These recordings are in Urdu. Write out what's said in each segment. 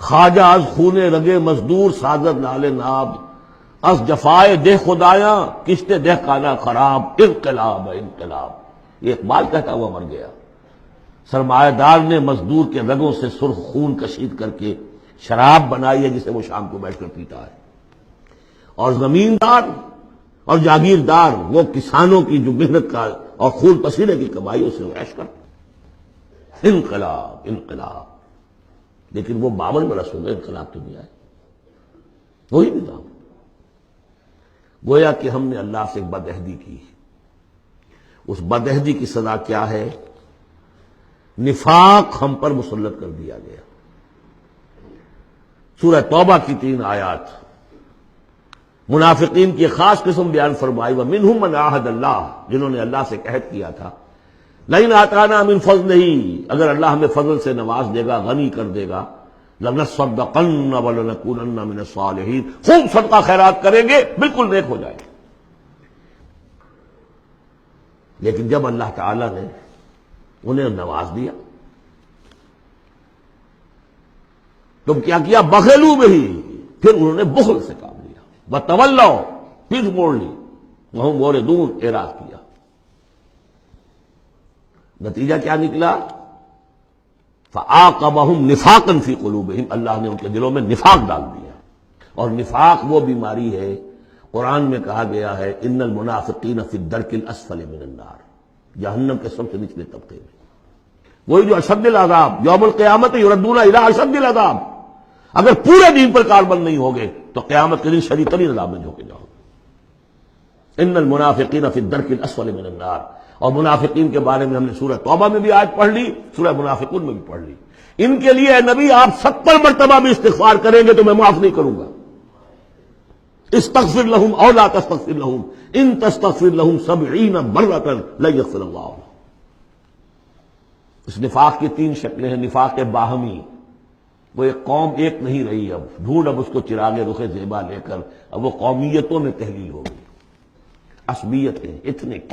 خواجہ از خونے رگے مزدور سازد نال ناب، از جفائے دہ خدایاں کشتے دہ کانا خراب، انقلاب ہے انقلاب. یہ اقبال کہتا ہوا مر گیا. سرمایہ دار نے مزدور کے رگوں سے سرخ خون کشید کر کے شراب بنائی ہے جسے وہ شام کو بیٹھ کر پیتا ہے، اور زمیندار اور جاگیردار وہ کسانوں کی جو محنت کا اور خون پسینے کی کمائی سے عیش کرتے. انقلاب انقلاب. لیکن وہ 52 برس ہو گئے انقلاب تو نہیں آئے. وہی نظام. گویا کہ ہم نے اللہ سے ایک بدعہدی کی. اس بدعہدی کی سزا کیا ہے؟ نفاق ہم پر مسلط کر دیا گیا. سورہ توبہ کی 3 آیات منافقین کی خاص قسم بیان فرمائی. وَمِنْهُمْ مَنْ عَاهَدَ اللَّهُ، جنہوں نے اللہ سے عہد کیا تھا لَئِنْ آتَانَا مِنْ فَضْلِهِ، اگر اللہ ہمیں فضل سے نواز دے گا، غنی کر دے گا، لَنَصَّدَّقَنَّ وَلَنَكُونَنَّ مِنَ الصَّالِحِينَ، خوب صدقہ خیرات کریں گے، بالکل نیک ہو جائیں گے. لیکن جب اللہ تعالی نے انہیں نواز دیا، تم کیا کیا؟ بخلوا بہ، پھر انہوں نے بخل سے کام لیا. وتولوا، پھر موڑ لی. وہم موردون، اعراض کیا. نتیجہ کیا نکلا؟ فعاقبہم نفاقا فی قلوبہم، اللہ نے ان کے دلوں میں نفاق ڈال دیا. اور نفاق وہ بیماری ہے، قرآن میں کہا گیا ہے ان المنافقین فی الدرک الاسفل من النار، جہنم کے سب سے نچلے طبقے میں. وہی جو اشد العذاب، یوم القیامت یردون الی اشد العذاب. اگر پورے دین پر کاربند نہیں ہوگے تو قیامت کے دن شدید ترین عذاب میں جھونکے جاؤ گے. ان المنافقین فی الدرک الاسفل من النار. اور منافقین کے بارے میں ہم نے سورہ توبہ میں بھی آیت پڑھ لی، سورہ منافقون میں بھی پڑھ لی. ان کے لیے اے نبی آپ 70 مرتبہ بھی استغفار کریں گے تو میں معاف نہیں کروں گا. استغفر لهم او لا تستغفر لهم ان تستغفر لهم 70 مرة لن يغفر اللہ لهم. اس نفاق کی 3 شکلیں ہیں. نفاق باہمی، وہ ایک قوم ایک نہیں رہی، اب ڈھونڈ اب اس کو چراغ رخ زیبا لے کر اب وہ قومیتوں میں تحلیل ہو گئی. عصبیتیں، ایتھنک،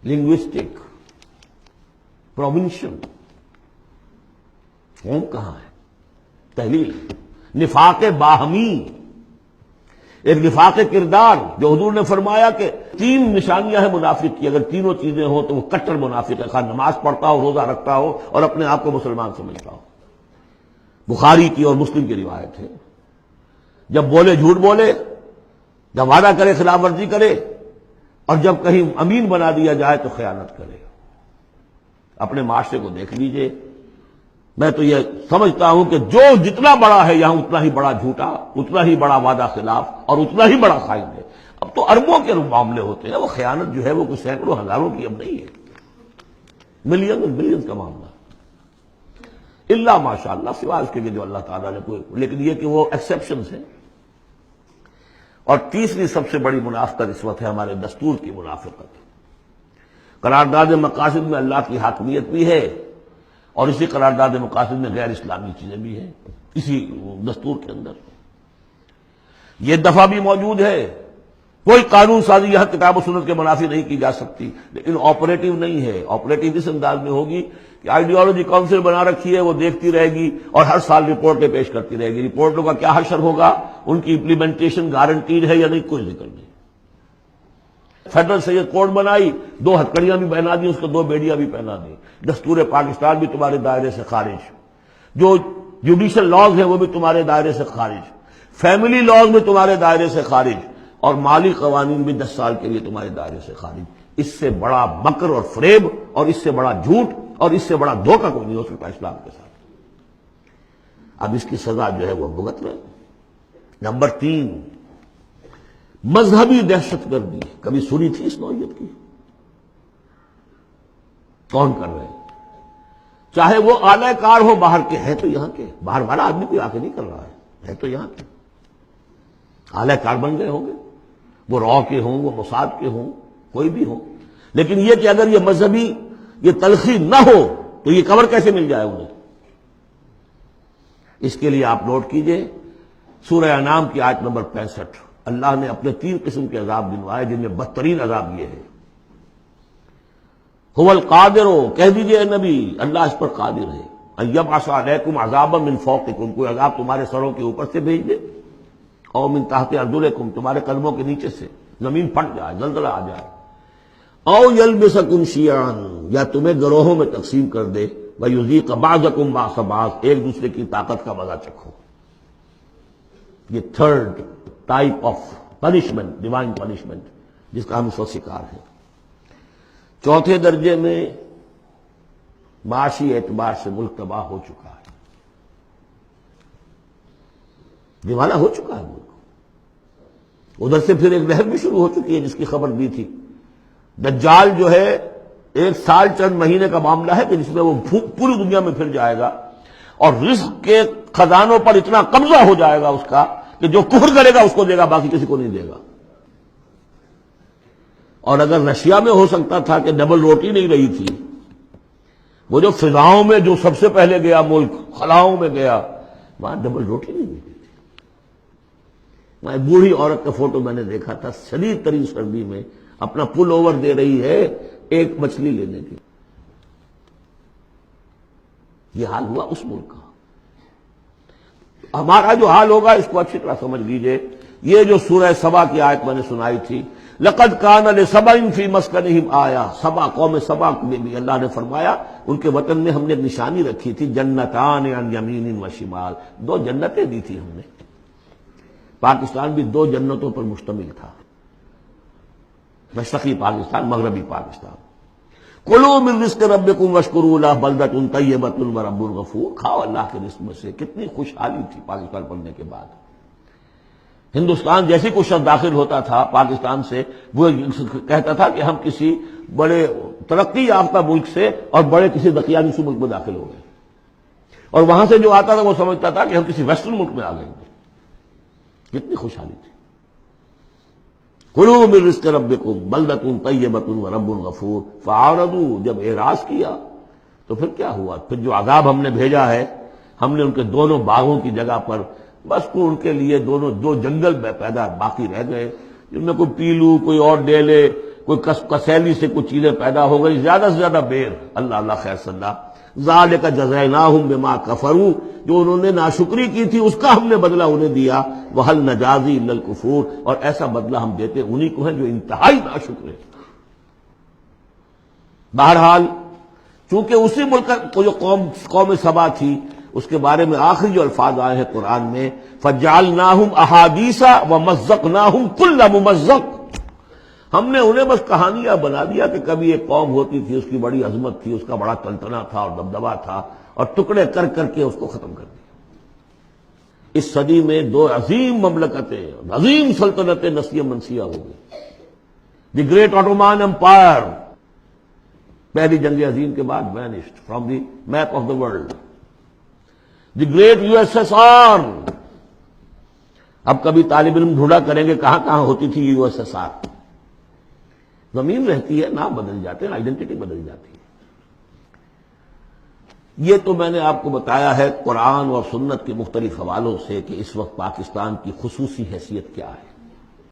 لنگوسٹک، پروونشل. قوم کہاں ہے؟ تحلیل. نفاق باہمی، ایک نفاق کردار جو حضور نے فرمایا کہ 3 نشانیاں ہیں منافق کی، اگر تینوں چیزیں ہوں تو وہ کٹر منافق ہے، خواہ نماز پڑھتا ہو، روزہ رکھتا ہو اور اپنے آپ کو مسلمان سمجھتا ہو. بخاری کی اور مسلم کی روایت ہے. جب بولے جھوٹ بولے، جب وعدہ کرے خلاف ورزی کرے، اور جب کہیں امین بنا دیا جائے تو خیانت کرے. اپنے معاشرے کو دیکھ لیجئے. میں تو یہ سمجھتا ہوں کہ جو جتنا بڑا ہے یہاں اتنا ہی بڑا جھوٹا، اتنا ہی بڑا وعدہ خلاف اور اتنا ہی بڑا خائن ہے. اب تو اربوں کے معاملے ہوتے ہیں. وہ خیانت جو ہے وہ کوئی سینکڑوں ہزاروں کی اب نہیں ہے، ملین اور بلین کا معاملہ. اللہ ماشاء اللہ، سوائے اس کے جو اللہ تعالیٰ نے کوئی، لیکن یہ کہ وہ ایکسیپشنز ہیں. اور تیسری سب سے بڑی منافقت اس وقت ہے ہمارے دستور کی منافقت. قرارداد مقاصد میں اللہ کی حاکمیت بھی ہے، اور اسی قرارداد مقاصد میں غیر اسلامی چیزیں بھی ہیں اسی دستور کے اندر. یہ دفعہ بھی موجود ہے. کوئی قانون سازی یہاں کتاب و سنت کے منافی نہیں کی جا سکتی، لیکن آپریٹو نہیں ہے. آپریٹو اس انداز میں ہوگی کہ آئیڈیالوجی کونسل بنا رکھی ہے، وہ دیکھتی رہے گی اور ہر سال رپورٹیں پیش کرتی رہے گی. رپورٹوں کا کیا حشر ہوگا، ان کی امپلیمنٹیشن گارنٹیڈ ہے یا نہیں، کوئی ذکر نہیں. فیڈرل سید کوڈ بنائی، 2 ہتکڑیاں بھی پہنا دی، اس کو 2 بیڑیاں بھی پہنا دی. دستور پاکستان بھی تمہارے دائرے سے خارج، جو جوڈیشل لاز ہیں وہ بھی تمہارے دائرے سے خارج، فیملی لاز بھی تمہارے دائرے سے خارج، اور مالی قوانین بھی 10 سال کے لیے تمہارے دائرے سے خارج. اس سے بڑا مکر اور فریب اور اس سے بڑا جھوٹ اور اس سے بڑا دھوکہ کوئی نہیں ہو سکتا اسلام کے ساتھ. اب اس کی سزا جو ہے وہ بھگت رہے. نمبر 3، مذہبی دہشت گردی. کبھی سنی تھی اس نوعیت کی؟ کون کر رہے ہیں؟ چاہے وہ اعلی کار ہو باہر کے، ہیں تو یہاں کے، باہر والا آدمی کوئی آ کے نہیں کر رہا ہے تو یہاں کے اعلی کار بن گئے ہوں گے. وہ را کے ہوں، وہ موساد کے ہوں، کوئی بھی ہوں. لیکن یہ کہ اگر یہ مذہبی یہ تلخی نہ ہو تو یہ کور کیسے مل جائے انہیں؟ اس کے لیے آپ نوٹ کیجئے سورہ انعام کی آیت نمبر 65. اللہ نے اپنے 3 قسم کے عذاب گنوائے، جن میں بدترین عذاب یہ ہے. هو القادر، کہہ دیجئے نبی اللہ اس پر قادر ہے. ان یبعث علیکم عذابا من فوقکم، کوئی عذاب تمہارے سروں کے اوپر سے بھیج دے، او من تحت ارجلکم، تمہارے قدموں کے نیچے سے زمین پھٹ جائے، زلزلہ آ جائے، او یلبسکم شیعا، یا تمہیں گروہوں میں تقسیم کر دے، ویذیق بعضکم بعض بعض، ایک دوسرے کی طاقت کا مزہ چکھو۔ یہ third type of punishment, divine punishment, جس کا ہم اس وقت شکار ہیں۔ چوتھے درجے میں معاشی اعتبار سے ملک تباہ ہو چکا ہے، دیوانہ ہو چکا ہے ملک۔ ادھر سے پھر ایک لہر بھی شروع ہو چکی ہے جس کی خبر دی تھی، دجال جو ہے 1 سال چند مہینے کا معاملہ ہے کہ جس میں وہ پوری دنیا میں پھر جائے گا، اور رزق کے خزانوں پر اتنا قبضہ ہو جائے گا اس کا کہ جو کفر کرے گا اس کو دے گا، باقی کسی کو نہیں دے گا۔ اور اگر رشیا میں ہو سکتا تھا کہ ڈبل روٹی نہیں رہی تھی، وہ جو فضاؤں میں جو سب سے پہلے گیا ملک، خلاؤں میں گیا، وہاں ڈبل روٹی نہیں ملتی تھی۔ وہاں ایک بوڑھی عورت کا فوٹو میں نے دیکھا تھا، شدید ترین سردی میں اپنا پل اوور دے رہی ہے ایک مچھلی لینے کی۔ یہ حال ہوا اس ملک کا۔ ہمارا جو حال ہوگا اس کو اچھی طرح سمجھ لیجئے۔ یہ جو سورہ سبا کی آیت میں نے سنائی تھی، لقد کان لسبع فی مسکنہم آیہ، سبا قوم سبا میں بھی اللہ نے فرمایا ان کے وطن میں ہم نے ایک نشانی رکھی تھی، جنتان عن یمین و شمال، 2 جنتیں دی تھی ہم نے۔ پاکستان بھی 2 جنتوں پر مشتمل تھا، مشرقی پاکستان، مغربی پاکستان۔ کلوا من رزق ربکم واشکروا لہ بلدۃ طیبۃ ورب غفور، کھاؤ اللہ کے رزق میں سے۔ کتنی خوشحالی تھی پاکستان بننے کے بعد۔ ہندوستان جیسے کوئی شخص داخل ہوتا تھا پاکستان سے، وہ کہتا تھا کہ ہم کسی بڑے ترقی یافتہ ملک سے اور بڑے کسی دقیانوسی ملک میں داخل ہو گئے، اور وہاں سے جو آتا تھا وہ سمجھتا تھا کہ ہم کسی ویسٹرن ملک میں آ گئے۔ کتنی خوشحالی تھی۔ کلوا من رزق ربکم بلدۃ طیبۃ ورب غفور، فاعرضوا، جب اعراض کیا تو پھر کیا ہوا؟ پھر جو عذاب ہم نے بھیجا ہے، ہم نے ان کے دونوں باغوں کی جگہ پر بس کو ان کے لیے 2 جنگل پیدا باقی رہ گئے، جن میں کوئی پیلو، کوئی اور ڈیلے، کوئی کسیلی سے کچھ چیزیں پیدا ہو گئی، زیادہ سے زیادہ بیر۔ اللہ اللہ خیر صلی اللہ۔ ذالک جزیناہم بما کفروا، جو انہوں نے ناشکری کی تھی اس کا ہم نے بدلہ انہیں دیا۔ وہل نجازی الا الکفور، اور ایسا بدلہ ہم دیتے انہی کو ہیں جو انتہائی ناشکر ہیں۔ بہرحال چونکہ اسی ملک کو جو قوم سبا تھی، اس کے بارے میں آخری جو الفاظ آئے ہیں قرآن میں، فجعلناہم احادیث ومزقناہم کل ممزق، ہم نے انہیں بس کہانیاں بنا دیا کہ کبھی ایک قوم ہوتی تھی، اس کی بڑی عظمت تھی، اس کا بڑا تنتنا تھا اور دبدبا تھا، اور ٹکڑے کر کر کے اس کو ختم کر دیا۔ اس صدی میں 2 عظیم مملکتیں، عظیم سلطنتیں نسیہ منسیہ ہو گئی۔ دی گریٹ آٹومان امپائر، پہلی جنگ عظیم کے بعد vanished from the map of the world. The great USSR، اب کبھی طالب علم ڈھونڈا کریں گے کہاں کہاں ہوتی تھی USSR۔ زمین رہتی ہے، نام بدل جاتے ہیں، آئیڈینٹی بدل جاتی ہے۔ یہ تو میں نے آپ کو بتایا ہے قرآن اور سنت کے مختلف حوالوں سے کہ اس وقت پاکستان کی خصوصی حیثیت کیا ہے۔